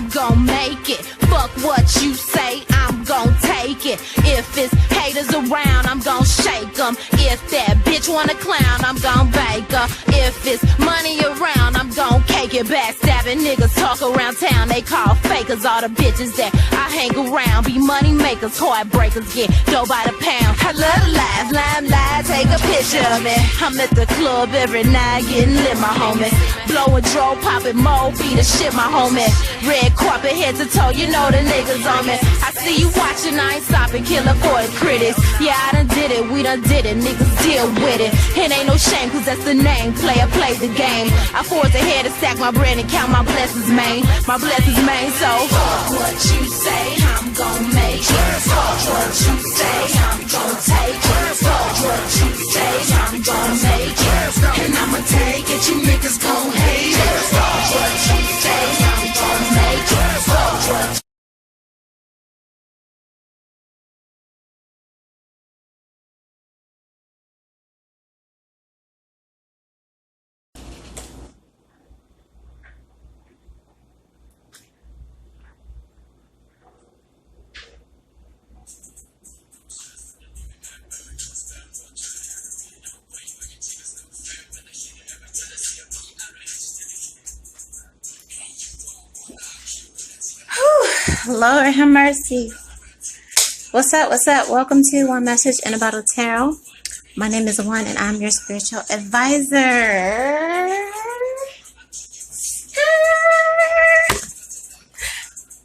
I'm gon' make it. Fuck what you say, I'm gon' take it. If it's haters around, I'm gon' shake them. If that bitch wanna clown, I'm gon' bake her. If it's money around, I'm gon' cake it. Backstabbing niggas talk around town, they call fakers. All the bitches that I hang around be money makers, heartbreakers, get dough by the pound. I love to laugh, limelight, take a picture of me. I'm at the club every night getting lit, my homie. Blowing dro, popping mo, beat the shit, my homie. Red carpet head to toe, you know the niggas on me. I see you watching, I ain't stopping, killer for the critics. Yeah, I done did it, we done did it, niggas deal with it. It ain't no shame, cause that's the name, player play the game. I force ahead to stack my bread and count my blessings, man. My blessings, man, so fuck what you say, I'm gon' make it. Fuck what you say, I'm gon' take it. Fuck what you say, I'm gon' make it. And I'ma take it, you niggas gon' hate it. Fuck what you say, I'm gon' make it. Fuck what Lord have mercy. What's up? What's up? Welcome to One Message in a Bottle Tarot. My name is O.N.E and I'm your spiritual advisor.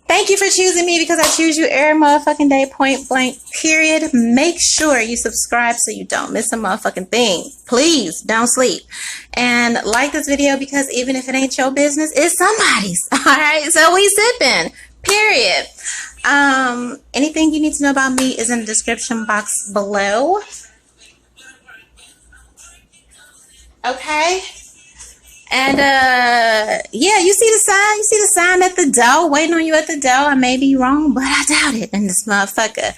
Thank you for choosing me because I choose you every motherfucking day, point blank, period. Make sure you subscribe so you don't miss a motherfucking thing. Please don't sleep. And like this video because even if it ain't your business, it's somebody's. Alright, so we sipping. Period. Anything you need to know about me is in the description box below. Okay. And yeah, you see the sign? You see the sign at the door, waiting on you at the door. I may be wrong, but I doubt it in this motherfucker.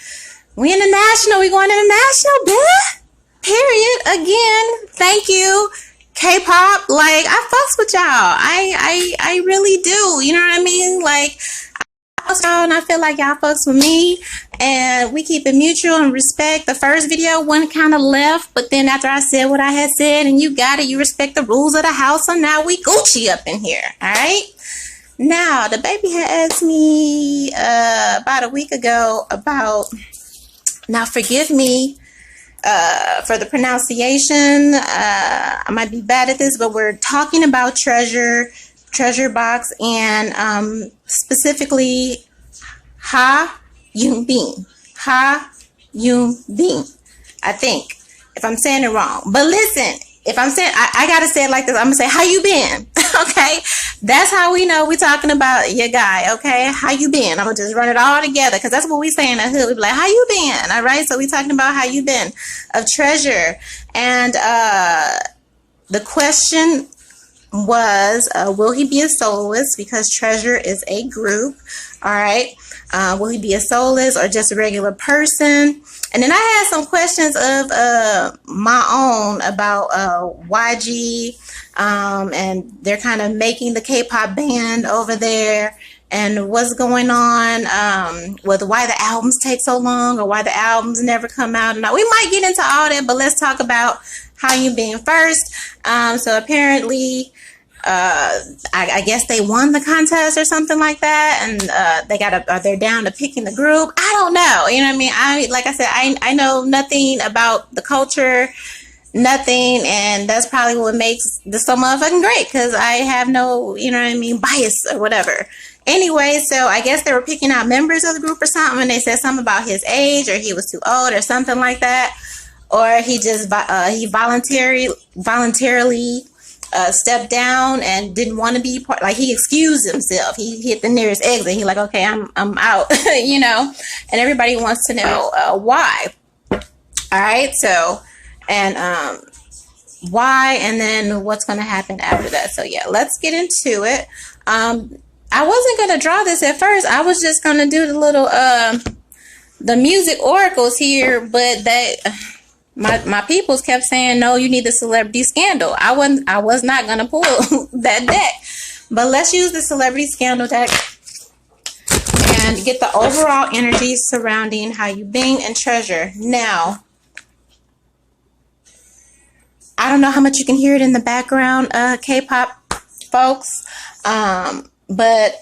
We international, we going international, bitch. Period. Again, thank you. K-pop, like I fucks with y'all. I really do. You know what I mean? Like and I feel like y'all fucks with me and we keep it mutual and respect. The first video one kind of left, but then after I said what I had said and you got it, you respect the rules of the house, so now we Gucci up in here. All right, now the baby had asked me about a week ago about, now forgive me for the pronunciation, I might be bad at this, but we're talking about treasure box and specifically Yoonbin. Yoonbin. I think, if I'm saying it wrong. But listen, if I'm saying, I gotta say it like this. I'm gonna say, how you been? Okay, that's how we know we're talking about your guy. Okay, how you been? I'm gonna just run it all together because that's what we say in the hood. We be like, how you been? All right, so we talking about how you been of treasure. And the question was, will he be a soloist? Because treasure is a group. All right, will he be a soloist or just a regular person? And then I had some questions of my own about YG, and they're kind of making the K-pop band over there, and what's going on with why the albums take so long or why the albums never come out. And we might get into all that, but let's talk about how you been first. So apparently, I guess they won the contest or something like that, and they're down to picking the group. I don't know, you know what I mean? Like I said, I know nothing about the culture, nothing, and that's probably what makes this so motherfucking great, because I have no, you know what I mean, bias or whatever. Anyway, so I guess they were picking out members of the group or something, and they said something about his age, or he was too old or something like that, or he just he voluntarily stepped down and didn't want to be part, like he excused himself. He hit the nearest exit. He like, okay, I'm out, you know, and everybody wants to know why. All right, so, and why, and then what's going to happen after that. So yeah, let's get into it. I wasn't going to draw this at first. I was just going to do the little the music oracles here, but that my peoples kept saying, no, you need the celebrity scandal. I was not gonna pull that deck, but let's use the celebrity scandal deck and get the overall energy surrounding how you bing and treasure. Now, I don't know how much you can hear it in the background, K-pop folks, but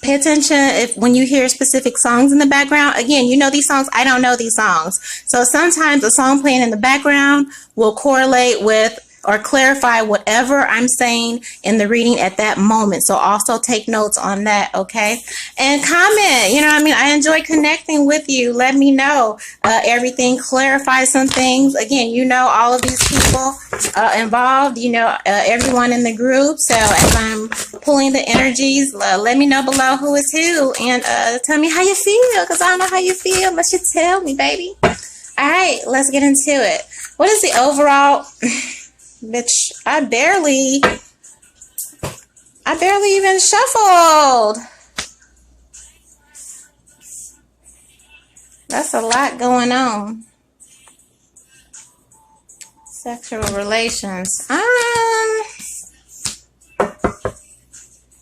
pay attention when you hear specific songs in the background. Again, you know these songs. I don't know these songs. So sometimes a song playing in the background will correlate with or clarify whatever I'm saying in the reading at that moment. So also take notes on that, okay? And comment, you know what I mean? I enjoy connecting with you. Let me know everything, clarify some things. Again, you know all of these people involved, you know everyone in the group. So as I'm pulling the energies, let me know below who is who, and tell me how you feel, because I don't know how you feel unless you tell me, baby. All right, let's get into it. What is the overall... Bitch, I barely even shuffled. That's a lot going on. Sexual relations.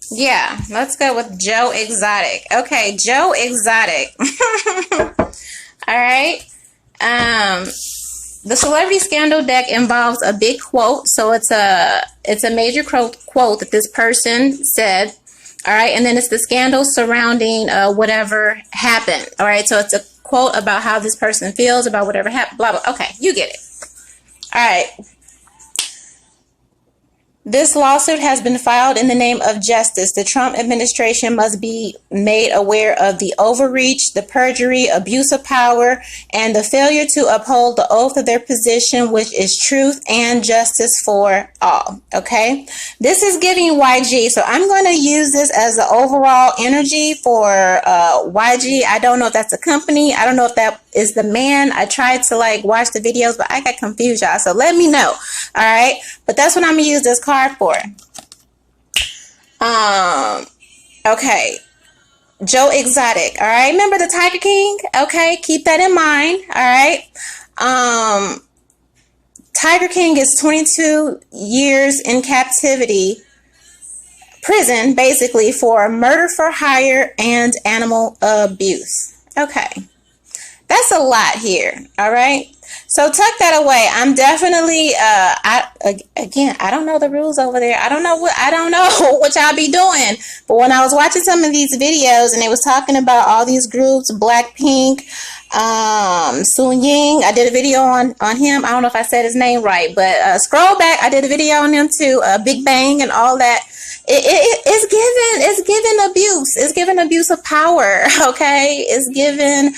Yeah, let's go with Joe Exotic. Okay, Joe Exotic. All right. The celebrity scandal deck involves a big quote, so it's a major quote that this person said. All right, and then it's the scandal surrounding whatever happened. All right, so it's a quote about how this person feels about whatever happened. Blah blah. Okay, you get it. All right. This lawsuit has been filed in the name of justice. The Trump administration must be made aware of the overreach, the perjury, abuse of power, and the failure to uphold the oath of their position, which is truth and justice for all. Okay? This is giving YG. So I'm going to use this as the overall energy for YG. I don't know if that's a company. I don't know if that is the man. I tried to watch the videos, but I got confused, y'all. So let me know. All right? But that's what I'm going to use this card for. Okay. Joe Exotic. All right. Remember the Tiger King? Okay. Keep that in mind. All right. Tiger King is 22 years in captivity, prison, basically, for murder for hire and animal abuse. Okay. That's a lot here. All right. So tuck that away. I'm definitely, I don't know the rules over there. I don't know what y'all be doing. But when I was watching some of these videos and they was talking about all these groups, Blackpink, Soon Ying, I did a video on him. I don't know if I said his name right, but scroll back. I did a video on him too. Big Bang and all that. It's given abuse. It's given abuse of power. Okay. It's given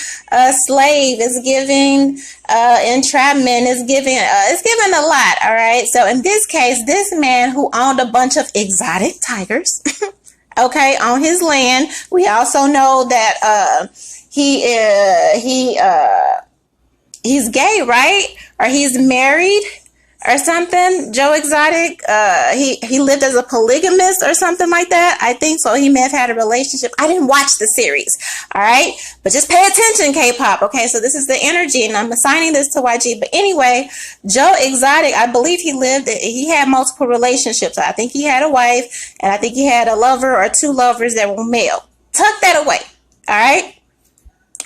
slave. It's giving entrapment. It's given a lot. All right. So in this case, this man who owned a bunch of exotic tigers, okay, on his land. We also know that he's gay, right? Or he's married or something. Joe Exotic, he lived as a polygamist or something like that. I think so. He may have had a relationship. I didn't watch the series. All right. But just pay attention, K-pop. Okay. So this is the energy and I'm assigning this to YG. But anyway, Joe Exotic, I believe he had multiple relationships. I think he had a wife and I think he had a lover or two lovers that were male. Tuck that away. All right.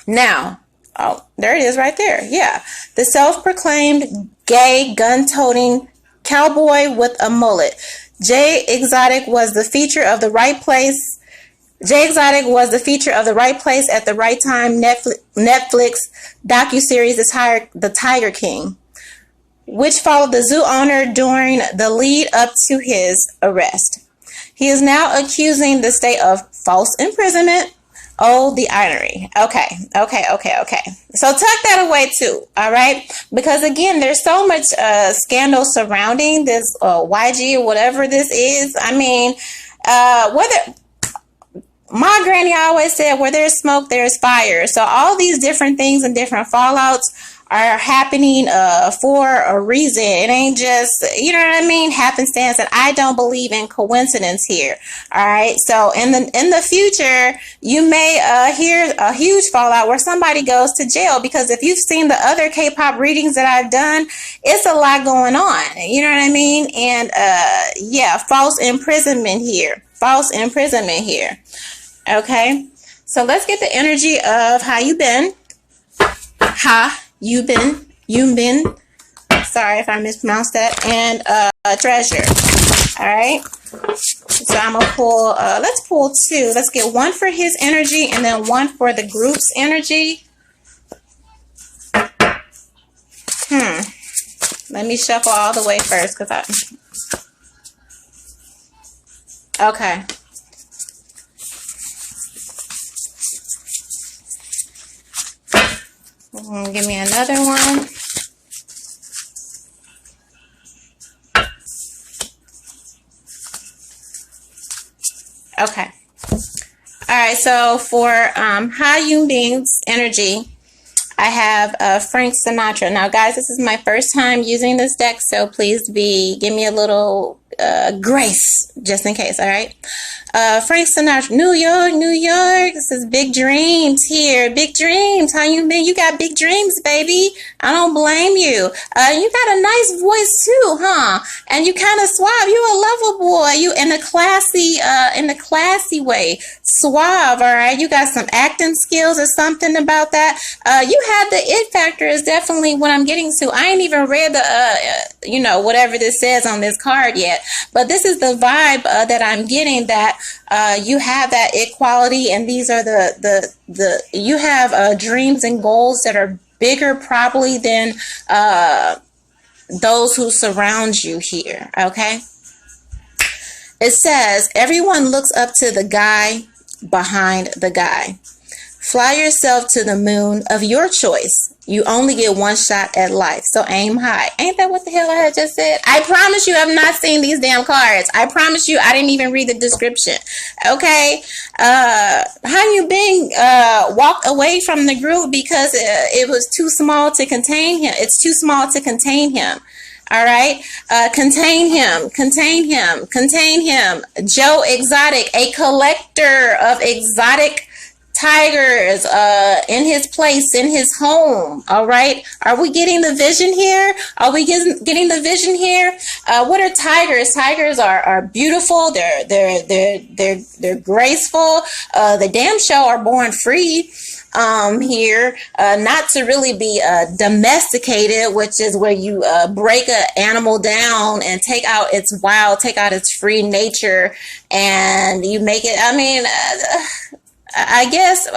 Now, oh, there it is right there. Yeah. The self-proclaimed gay, gun-toting cowboy with a mullet. Jay Exotic was the feature of the right place. Jay Exotic was the feature of the right place at the right time. Netflix docuseries The Tiger King, which followed the zoo owner during the lead up to his arrest. He is now accusing the state of false imprisonment. Oh, the irony. Okay. So tuck that away too, all right? Because again, there's so much scandal surrounding this YG or whatever this is. I mean, whether my granny always said, where there's smoke, there's fire. So all these different things and different fallouts are happening for a reason. It ain't just, you know what I mean, happenstance. And I don't believe in coincidence here. All right. So in the future, you may hear a huge fallout where somebody goes to jail, because if you've seen the other K-pop readings that I've done, it's a lot going on. You know what I mean? And yeah, false imprisonment here. Okay. So let's get the energy of how you been. Ha, you been, Yoonbin. Sorry if I mispronounced that. And treasure. All right. So I'm gonna pull. Let's pull two. Let's get one for his energy and then one for the group's energy. Let me shuffle all the way first, cause okay. Give me another one. Okay. All right. So for Ha Yoonbin's energy, I have Frank Sinatra. Now, guys, this is my first time using this deck, so please give me a little grace just in case. All right. Frank Sinatra, New York, New York. This is big dreams here. Big dreams. How you been? You got big dreams, baby. I don't blame you. You got a nice voice too, huh? And you kind of suave. You a lover boy. You in a classy way. Suave, all right? You got some acting skills or something about that. You have the it factor is definitely what I'm getting to. I ain't even read the, whatever this says on this card yet. But this is the vibe that I'm getting, that you have that equality, and these are you have dreams and goals that are bigger probably than those who surround you here, okay? It says, everyone looks up to the guy behind the guy. Fly yourself to the moon of your choice. You only get one shot at life, so aim high. Ain't that what the hell I had just said? I promise you I've not seen these damn cards. I promise you I didn't even read the description. Okay? How you been walked away from the group because it was too small to contain him. It's too small to contain him. All right. Contain him. Contain him. Contain him. Joe Exotic, a collector of exotic tigers in his place, in his home. All right. Are we getting the vision here? Are we getting the vision here? What are tigers? Tigers are beautiful. They're graceful. The damn show are born free here, not to really be domesticated, which is where you break an animal down and take out its free nature, and you make it, I guess,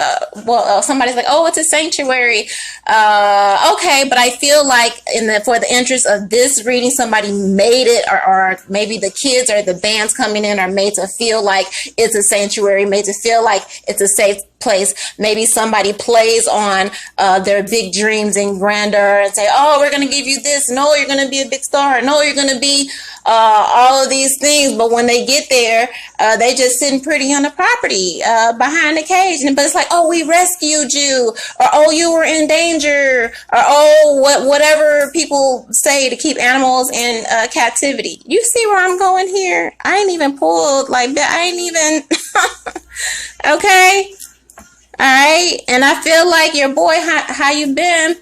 somebody's like, oh, it's a sanctuary. Okay, but I feel like for the interest of this reading, somebody made it, or maybe the kids or the bands coming in are made to feel like it's a sanctuary, made to feel like it's a safe place. Maybe somebody plays on their big dreams and grandeur and say, oh, we're going to give you this. No, you're going to be a big star. No, you're going to be all of these things. But when they get there, they just sitting pretty on the property behind the cage. But it's like, oh, we rescued you, or oh, you were in danger, or oh, whatever people say to keep animals in captivity. You see where I'm going here? I ain't even pulled like that. I ain't even okay. All right, and I feel like your boy, how you been?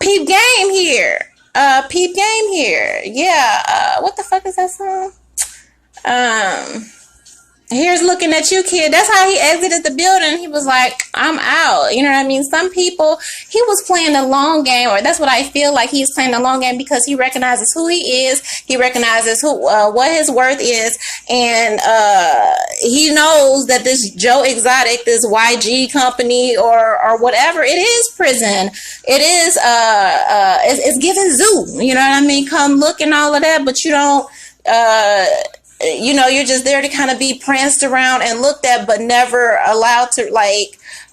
Peep game here. Peep game here. Yeah. What the fuck is that song? Here's looking at you, kid. That's how he exited the building. He was like, I'm out. You know what I mean? Some people, he was playing the long game, or that's what I feel like he's playing the long game, because he recognizes who he is. He recognizes what his worth is. And he knows that this Joe Exotic, this YG company or whatever, it is prison. It is, it's giving zoo. You know what I mean? Come look and all of that, but you don't, you're just there to kind of be pranced around and looked at, but never allowed to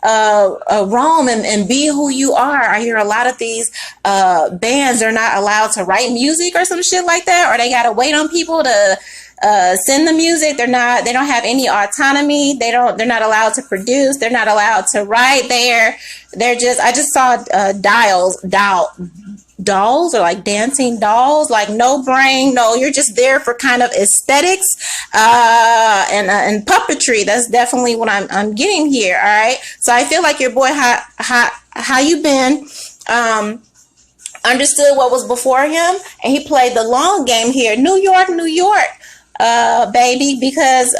roam and be who you are. I hear a lot of these bands are not allowed to write music or some shit like that, or they gotta wait on people to send the music. They don't have any autonomy. They're not allowed to produce. They're not allowed to write. I just saw dolls, or like dancing dolls, like no brain, no, you're just there for kind of aesthetics and puppetry. That's definitely what I'm getting here. All right, so I feel like your boy, how you been, understood what was before him, and he played the long game here. New York, New York. baby, because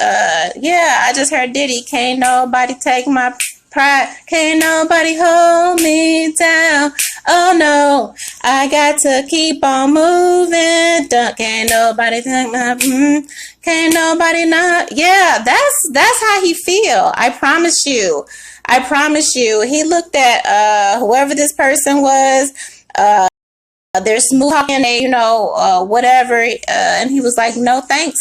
yeah, I just heard Diddy, can't nobody take my pride, can't nobody hold me down. Oh no, I got to keep on moving. Can't nobody take my can't nobody not. Yeah, that's how he feel. I promise you. I promise you. He looked at whoever this person was. They're smooth talking, whatever, and he was like, no thanks.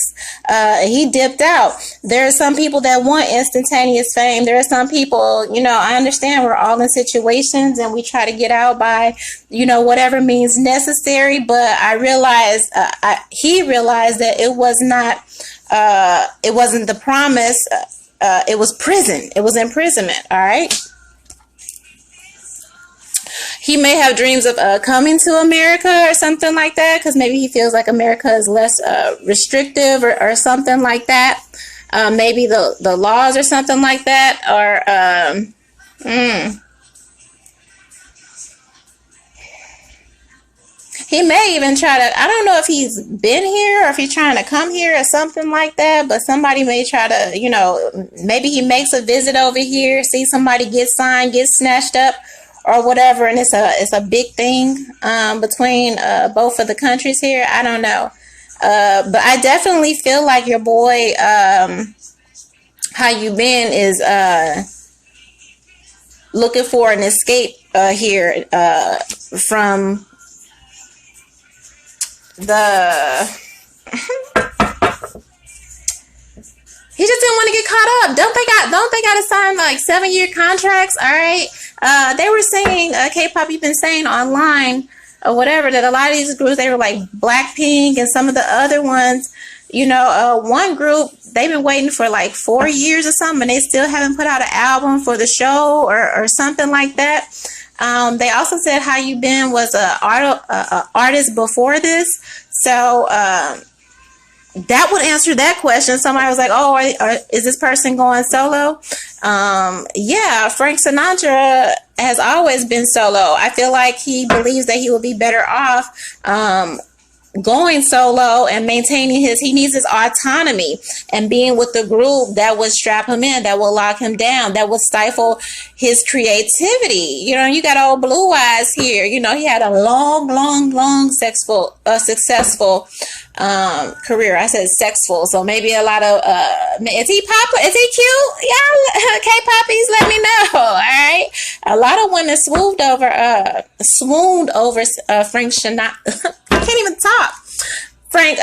He dipped out. There are some people that want instantaneous fame. There are some people, I understand we're all in situations and we try to get out by, whatever means necessary, but I realized, he realized that it was not, it wasn't the promise, it was prison. It was imprisonment, all right? He may have dreams of coming to America or something like that, because maybe he feels like America is less restrictive or something like that. Maybe the laws or something like that are... He may even try to... I don't know if he's been here or if he's trying to come here or something like that, but somebody may try to, maybe he makes a visit over here, see somebody get signed, get snatched up, or whatever, and it's a big thing between both of the countries here. I don't know, but I definitely feel like your boy, How You Been, is looking for an escape here from the. He just didn't want to get caught up. Don't they got to sign like 7-year contracts? All right. They were saying, K-pop, you've been saying online or whatever, that a lot of these groups, they were like Blackpink and some of the other ones, one group, they've been waiting for like 4 years or something, and they still haven't put out an album for the show or something like that. They also said How You Been was a artist before this. So, that would answer that question. Somebody was like, oh, is this person going solo? Yeah, Frank Sinatra has always been solo. I feel like he believes that he will be better off going solo and maintaining he needs his autonomy and being with the group that would strap him in, that will lock him down, that will stifle his creativity. You got old Blue Eyes here. He had a long, successful career. I said sexful, so maybe a lot of is he popular? Is he cute? Y'all K-poppies, let me know. All right, a lot of women swooned over Frank Sinatra. I can't even talk. Frank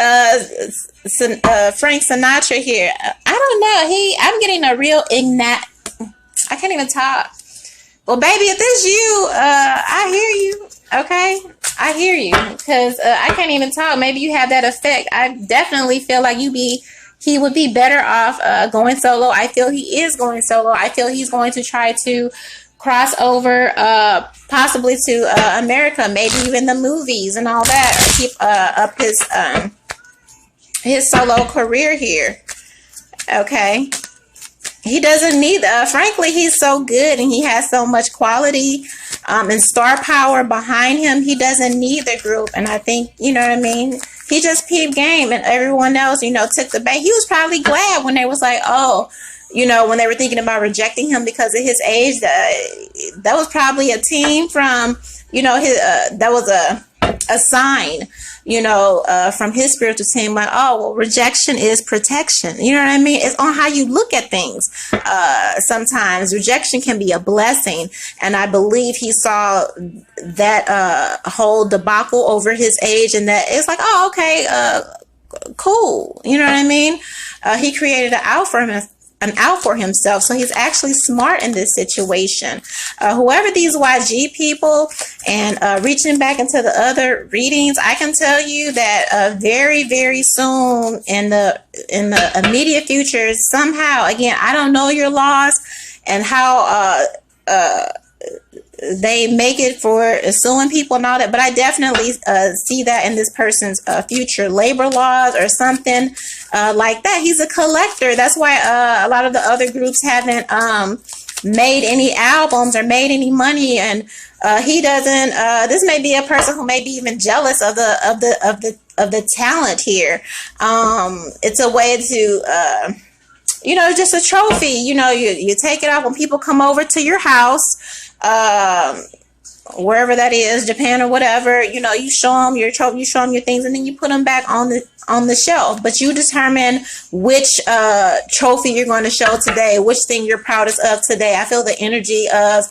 Sinatra here. I don't know. I'm getting a real I can't even talk. Well, baby, if this you, I hear you. Okay, I hear you, because I can't even talk. Maybe you have that effect. I definitely feel like he would be better off going solo. I feel he is going solo. I feel he's going to try to cross over possibly to America, maybe even the movies and all that, or keep up his solo career here. Okay. He doesn't need, frankly, he's so good and he has so much quality and star power behind him. He doesn't need the group. And I think, you know what I mean? He just peeped game, and everyone else, took the bait. He was probably glad when they was like, oh, when they were thinking about rejecting him because of his age. That was probably a team from, that was a sign, from his spiritual team, like, oh, well, rejection is protection. You know what I mean? It's on how you look at things. Sometimes rejection can be a blessing. And I believe he saw that whole debacle over his age, and that it's like, oh, okay, cool. You know what I mean? He created an out for himself. So he's actually smart in this situation. Whoever these YG people, and reaching back into the other readings, I can tell you that very, very soon in the immediate future, somehow, again, I don't know your laws and how they make it for suing people and all that, but I definitely see that in this person's future labor laws or something like that. He's a collector. That's why a lot of the other groups haven't made any albums or made any money, and he doesn't. This may be a person who may be even jealous of the the talent here. It's a way to you know, just a trophy. You know, you take it out when people come over to your house, wherever that is, Japan or whatever. You know, you show them your trophy, you show them your things, and then you put them back on the shelf. But you determine which trophy you're going to show today, which thing you're proudest of today. I feel the energy of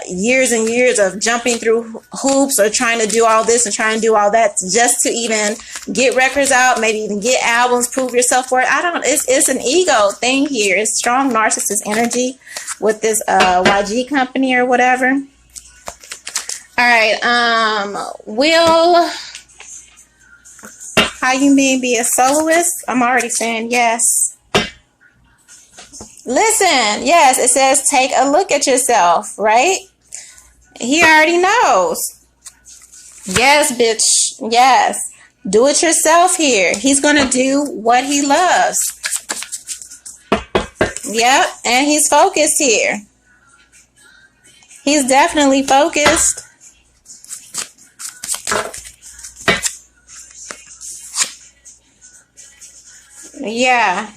years and years of jumping through hoops or trying to do all this and trying to do all that just to even get records out, maybe even get albums, prove yourself for it. I don't know. It's an ego thing here. It's strong narcissist energy with this YG company or whatever. All right. Will How Yoonbin be a soloist? I'm already saying yes. Listen, yes, it says take a look at yourself, right? He already knows. Yes, bitch. Yes. Do it yourself here. He's going to do what he loves. Yep. And he's focused here. He's definitely focused. Yeah.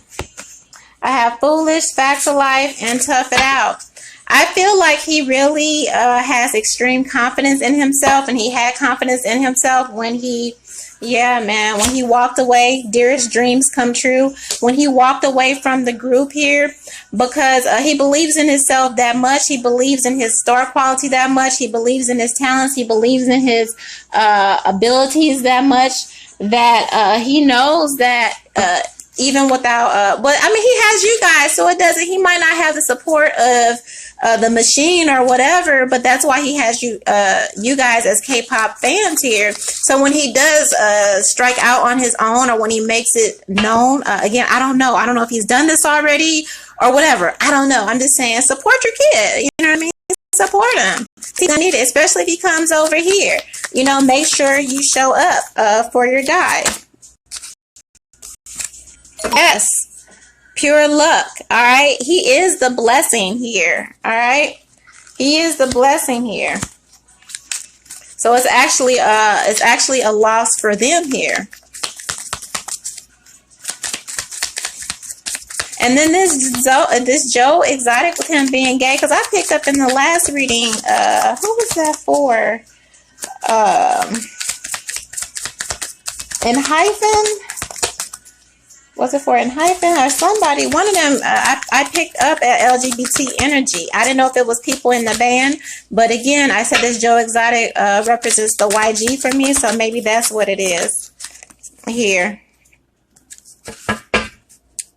I have foolish, facts of life, and tough it out. I feel like he really has extreme confidence in himself, and he had confidence in himself when he, yeah, man, when he walked away. Dearest dreams come true. When he walked away from the group here, because he believes in himself that much. He believes in his star quality that much. He believes in his talents. He believes in his abilities that much that he knows that even without, but I mean, he has you guys, so it doesn't, he might not have the support of the machine or whatever, but that's why he has you, you guys as K-pop fans here. So when he does strike out on his own, or when he makes it known, again, I don't know if he's done this already or whatever. I don't know. I'm just saying, support your kid. You know what I mean? Support him. He's gonna need it, especially if he comes over here. You know, make sure you show up for your guy. Yes, pure luck. All right, he is the blessing here. All right, he is the blessing here. So it's actually a loss for them here. And then this Joe Exotic with him being gay, because I picked up in the last reading. Who was that for? In hyphen. Was it for In Hyphen or somebody? One of them I picked up at LGBT Energy. I didn't know if it was people in the band, but again, I said this Joe Exotic represents the YG for me, so maybe that's what it is here.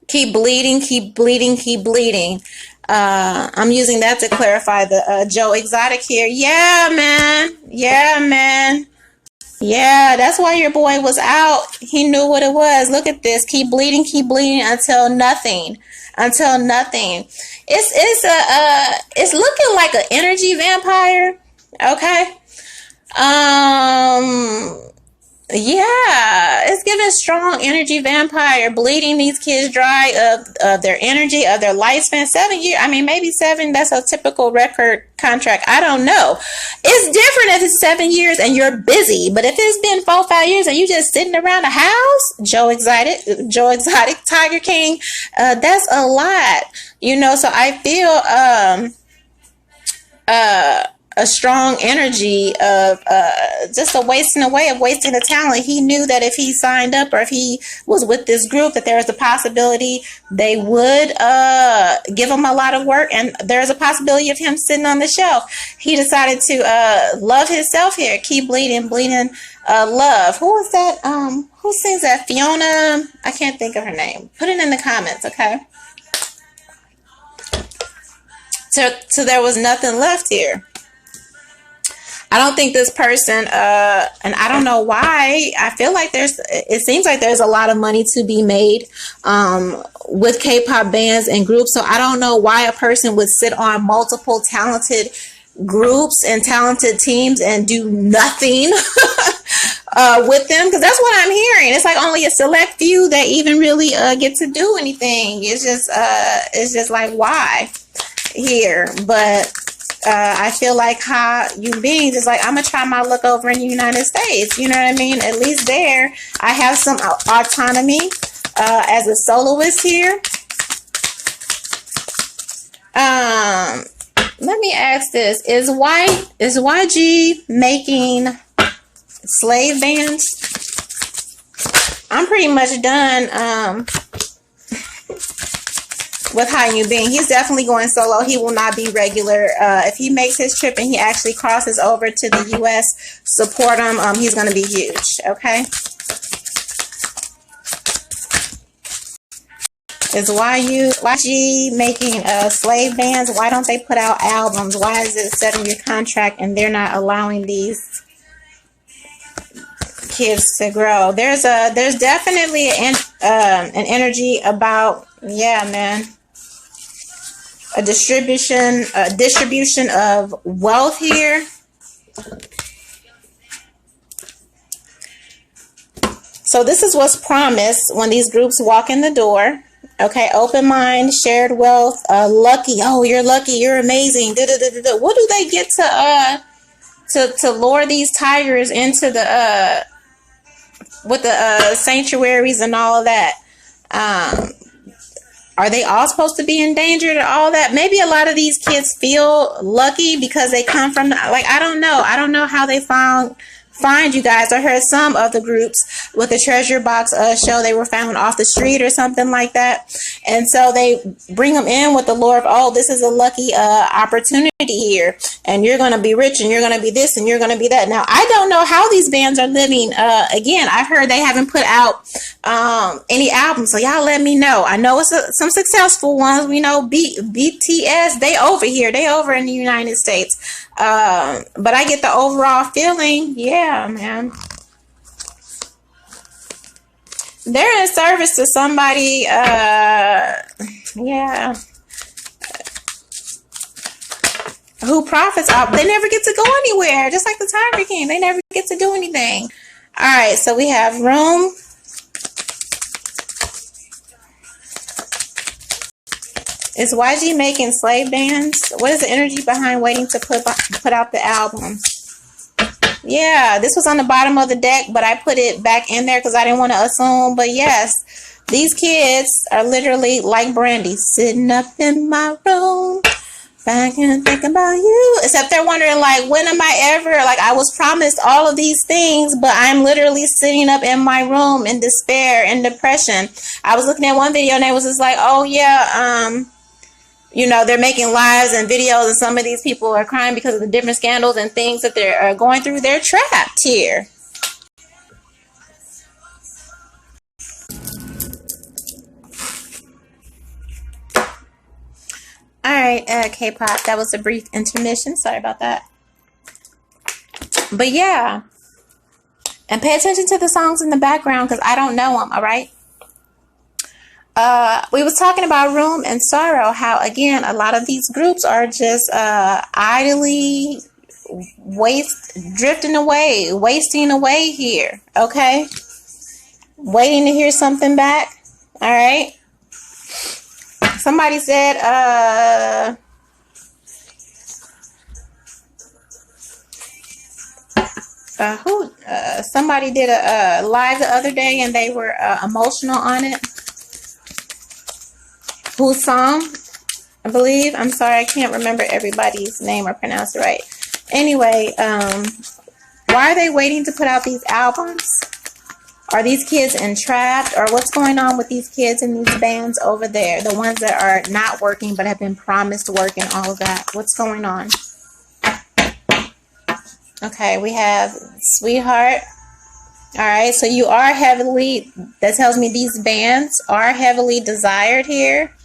Keep bleeding, keep bleeding, keep bleeding. I'm using that to clarify the Joe Exotic here. Yeah, man. Yeah, man. Yeah, that's why your boy was out. He knew what it was. Look at this. Keep bleeding until nothing. Until nothing. It's looking like an energy vampire. Okay. Yeah, it's giving strong energy vampire, bleeding these kids dry of their energy, of their lifespan. 7 years, I mean, maybe 7, that's a typical record contract. I don't know. It's different if it's 7 years and you're busy, but if it's been 4-5 years and you just sitting around the house, Joe Exotic, Tiger King, that's a lot, you know. So I feel a strong energy of just a wasting away of wasting the talent. He knew that if he signed up or if he was with this group, that there was a possibility they would give him a lot of work, and there's a possibility of him sitting on the shelf. He decided to love himself here. Keep bleeding, love. Who is that? Who sings that? Fiona? I can't think of her name. Put it in the comments, okay? So there was nothing left here. I don't think this person, and I don't know why, I feel like it seems like there's a lot of money to be made with K-pop bands and groups. So I don't know why a person would sit on multiple talented groups and talented teams and do nothing with them, because that's what I'm hearing. It's like only a select few that even really get to do anything. It's just like, why here? But I feel like how Yoonbin is like, I'm gonna try my luck over in the United States. You know what I mean? At least there, I have some autonomy as a soloist here. Let me ask this: Is YG making slave bands? I'm pretty much done with how Yoonbin. He's definitely going solo. He will not be regular. If he makes his trip and he actually crosses over to the US, support him. He's going to be huge. Okay. Is YG making slave bands? Why don't they put out albums? Why is it set in your contract and they're not allowing these kids to grow? There's definitely an energy about, yeah, man, a distribution of wealth here. So this is what's promised when these groups walk in the door. Okay, open mind, shared wealth, lucky. Oh, you're lucky. You're amazing. What do they get to lure these tigers into the with the sanctuaries and all of that? Are they all supposed to be endangered or all that? Maybe a lot of these kids feel lucky because they come from I don't know. I don't know how they find you guys. I heard some of the groups with the treasure box show they were found off the street or something like that, and so they bring them in with the lure of, oh, this is a lucky opportunity here, and you're going to be rich, and you're going to be this, and you're going to be that. Now I don't know how these bands are living. Again, I've heard they haven't put out any albums, so y'all let me know. I know it's some successful ones. We know BTS, they over here, they over in the United States. But I get the overall feeling, yeah, man. They're in service to somebody, yeah, who profits off. They never get to go anywhere, just like the Tiger King. They never get to do anything. All right, so we have room. Is YG making slave bands? What is the energy behind waiting to put out the album? Yeah, this was on the bottom of the deck, but I put it back in there because I didn't want to assume. But yes, these kids are literally like Brandy, sitting up in my room, back and thinking about you. Except they're wondering, like, when am I ever, like, I was promised all of these things, but I'm literally sitting up in my room in despair and depression. I was looking at one video and it was just like, oh yeah, you know, they're making lives and videos, and some of these people are crying because of the different scandals and things that they're going through. They're trapped here. All right, K-pop. That was a brief intermission. Sorry about that. But yeah, and pay attention to the songs in the background because I don't know them. All right. We was talking about Room and Sorrow, how, again, a lot of these groups are just idly wasting away here, okay? Waiting to hear something back, all right? Somebody said, somebody did a live the other day and they were emotional on it. Whose song? I believe. I'm sorry, I can't remember everybody's name or pronounce it right. Anyway, why are they waiting to put out these albums? Are these kids entrapped? Or what's going on with these kids and these bands over there? The ones that are not working but have been promised work and all of that. What's going on? Okay, we have Sweetheart. All right, so you are heavily, that tells me these bands are heavily desired here.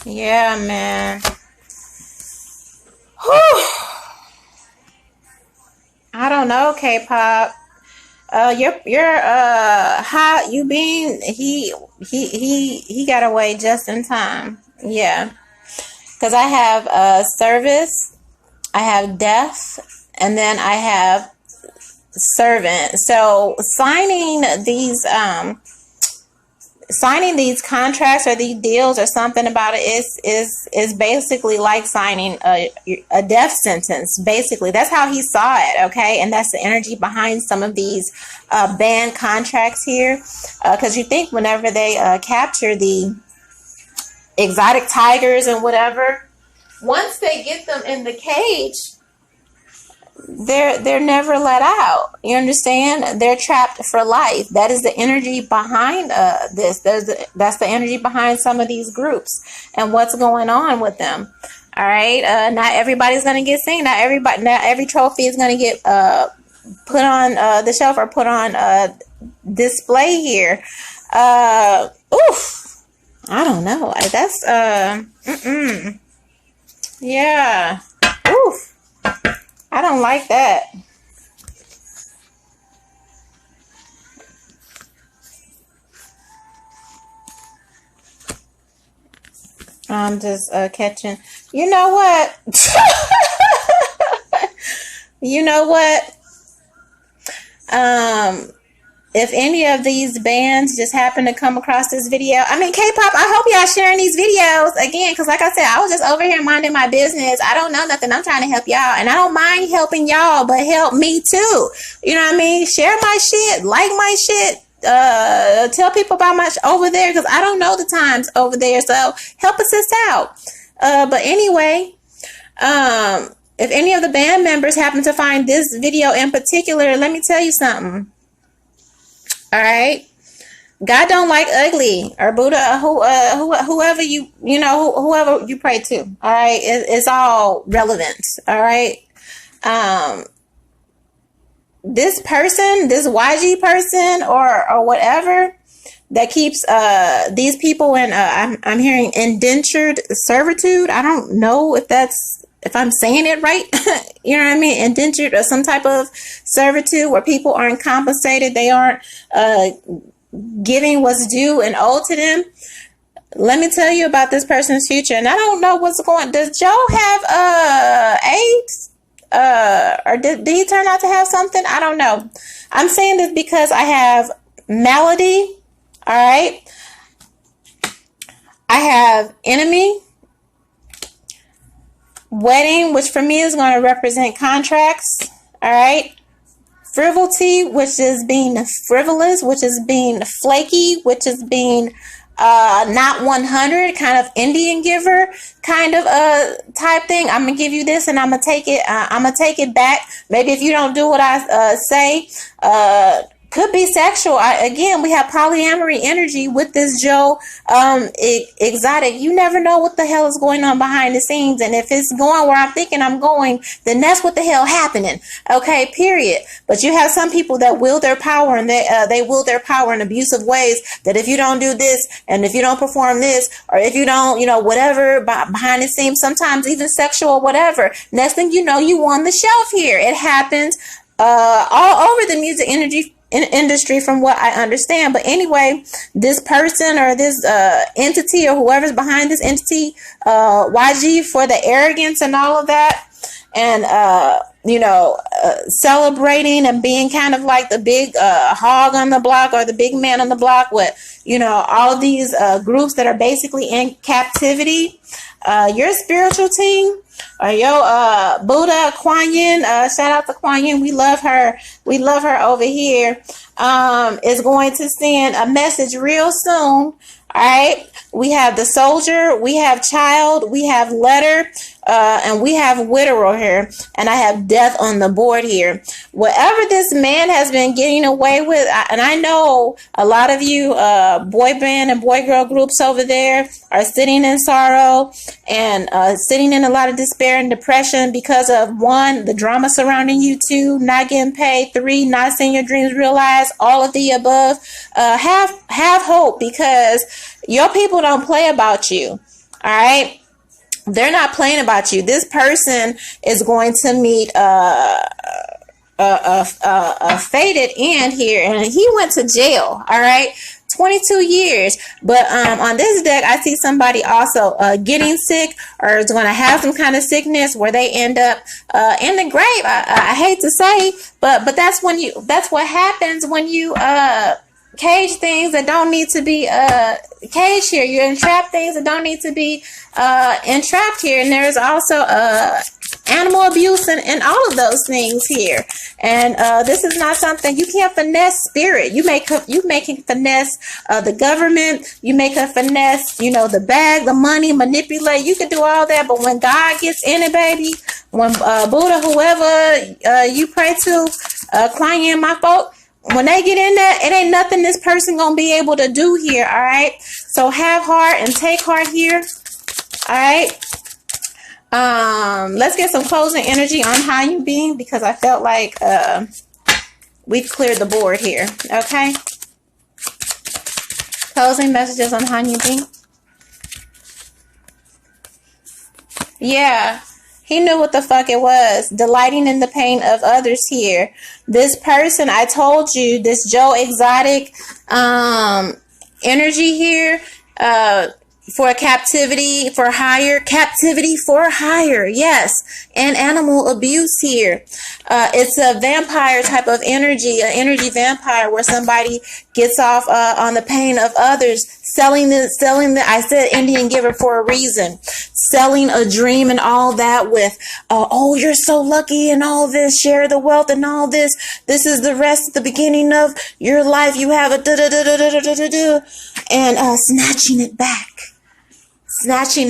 Yeah, man. Whew. I don't know, K-pop. You're hot. Yoonbin, he got away just in time. Yeah, because I have service, I have death, and then I have servant. So signing these contracts or these deals or something about it is basically like signing a death sentence. Basically, that's how he saw it. Okay, and that's the energy behind some of these banned contracts here, because you think whenever they capture the exotic tigers and whatever, once they get them in the cage, they're never let out. You understand? They're trapped for life. That is the energy behind this. That's the energy behind some of these groups and what's going on with them. All right. Not everybody's gonna get seen. Not every trophy is gonna get put on the shelf or put on display here. Oof. I don't know. That's yeah. Oof. I don't like that. I'm just catching. You know what? You know what? If any of these bands just happen to come across this video, I mean, K-pop, I hope y'all sharing these videos again, because like I said, I was just over here minding my business. I don't know nothing. I'm trying to help y'all, and I don't mind helping y'all, but help me too. You know what I mean? Share my shit, like my shit, tell people about my over there, because I don't know the times over there, so help us out. But anyway, if any of the band members happen to find this video in particular, let me tell you something. All right, God don't like ugly, or Buddha, whoever whoever you pray to. All right, it's all relevant. All right, this person, this YG person, or whatever that keeps these people in I'm hearing indentured servitude. I don't know if I'm saying it right. You know what I mean? Indentured or some type of servitude where people aren't compensated. They aren't giving what's due and owed to them. Let me tell you about this person's future. And I don't know what's going on. Does Joe have AIDS? Or did he turn out to have something? I don't know. I'm saying this because I have Melody. All right. I have Enemy. Wedding, which for me is going to represent contracts. All right. Frivolity, which is being frivolous, which is being flaky, which is being not 100, kind of Indian giver kind of type thing. I'm gonna give you this and I'm gonna take it back. Maybe if you don't do what I say, could be sexual. Again, we have polyamory energy with this Joe exotic. You never know what the hell is going on behind the scenes, and if it's going where I'm thinking I'm going, then that's what the hell happening. Okay, period. But you have some people that wield their power, and they wield their power in abusive ways. That if you don't do this, and if you don't perform this, or if you don't, whatever behind the scenes, sometimes even sexual, whatever. Next thing you know, you on the shelf here. It happens all over the music industry from what I understand. But anyway, this person or this entity or whoever's behind this entity, YG, for the arrogance and all of that, and celebrating and being kind of like the big hog on the block or the big man on the block with all these groups that are basically in captivity. Your spiritual team, or Buddha, Kuan Yin, shout out to Kuan Yin, we love her over here, is going to send a message real soon. All right, we have the soldier, we have child, we have letter, and we have widower here, and I have death on the board here. Whatever this man has been getting away with, and I know a lot of you boy band and boy girl groups over there are sitting in sorrow and sitting in a lot of despair and depression because of, 1, the drama surrounding you, 2, not getting paid, 3, not seeing your dreams realized, all of the above. Have hope, because your people don't play about you. All right. They're not playing about you. This person is going to meet a fated end here, and he went to jail. All right, 22 years. But on this deck, I see somebody also getting sick or is going to have some kind of sickness where they end up in the grave. I hate to say, but that's what happens when you cage things that don't need to be caged here. You entrap things that don't need to be entrapped here. And there's also animal abuse and all of those things here. And this is not something you can't finesse spirit. You can finesse the government. You make a finesse, the bag, the money, manipulate. You can do all that, but when God gets in it, baby, when Buddha, whoever you pray to, client, my folk, when they get in there, it ain't nothing this person gonna be able to do here. All right. So have heart and take heart here. All right. Let's get some closing energy on how you being, because I felt like we've cleared the board here. Okay. Closing messages on how you being. Yeah. He knew what the fuck it was. Delighting in the pain of others here. This person, I told you, this Joe Exotic energy here, for captivity for hire, yes, and animal abuse here. It's a vampire type of energy, an energy vampire, where somebody gets off on the pain of others, selling the I said Indian giver for a reason, selling a dream and all that with oh, you're so lucky and all this, share the wealth and all this, this is the rest at the beginning of your life, you have a and snatching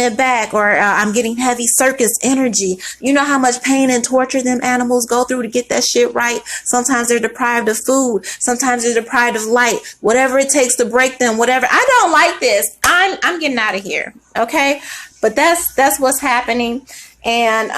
it back, or I'm getting heavy circus energy. You know how much pain and torture them animals go through to get that shit right. Sometimes they're deprived of food. Sometimes they're deprived of light. Whatever it takes to break them, whatever. I don't like this. I'm getting out of here. Okay? But that's what's happening. And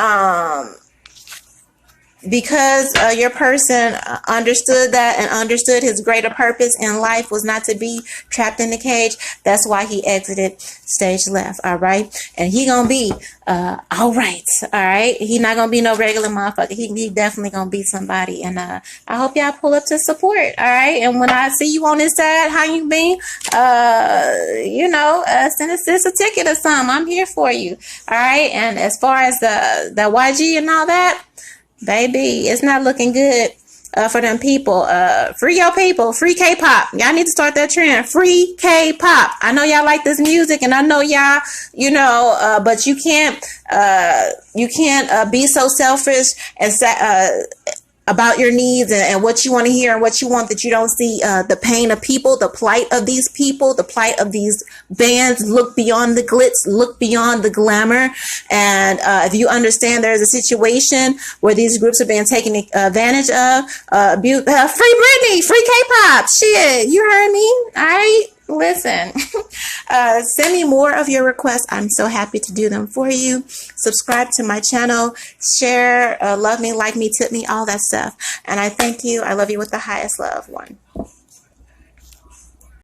because your person understood that and understood his greater purpose in life was not to be trapped in the cage, that's why he exited stage left. All right. And he gonna be all right. All right. He not gonna be no regular motherfucker. He definitely gonna be somebody. And I hope y'all pull up to support. All right. And when I see you on this side, how you been, send us a ticket or something. I'm here for you. All right. And as far as the YG and all that, baby, it's not looking good for them people. Free your people. Free K-pop. Y'all need to start that trend. Free K-pop. I know y'all like this music, and I know y'all, but you can't be so selfish and about your needs and what you want to hear and what you want, that you don't see the pain of people, the plight of these people, the plight of these bands. Look beyond the glitz, look beyond the glamour. And if you understand there's a situation where these groups are being taken advantage of, free Britney, free K-pop, shit, you heard me? All right. Listen, send me more of your requests. I'm so happy to do them for you. Subscribe to my channel, share, love me, like me, tip me, all that stuff. And I thank you. I love you with the highest love. One.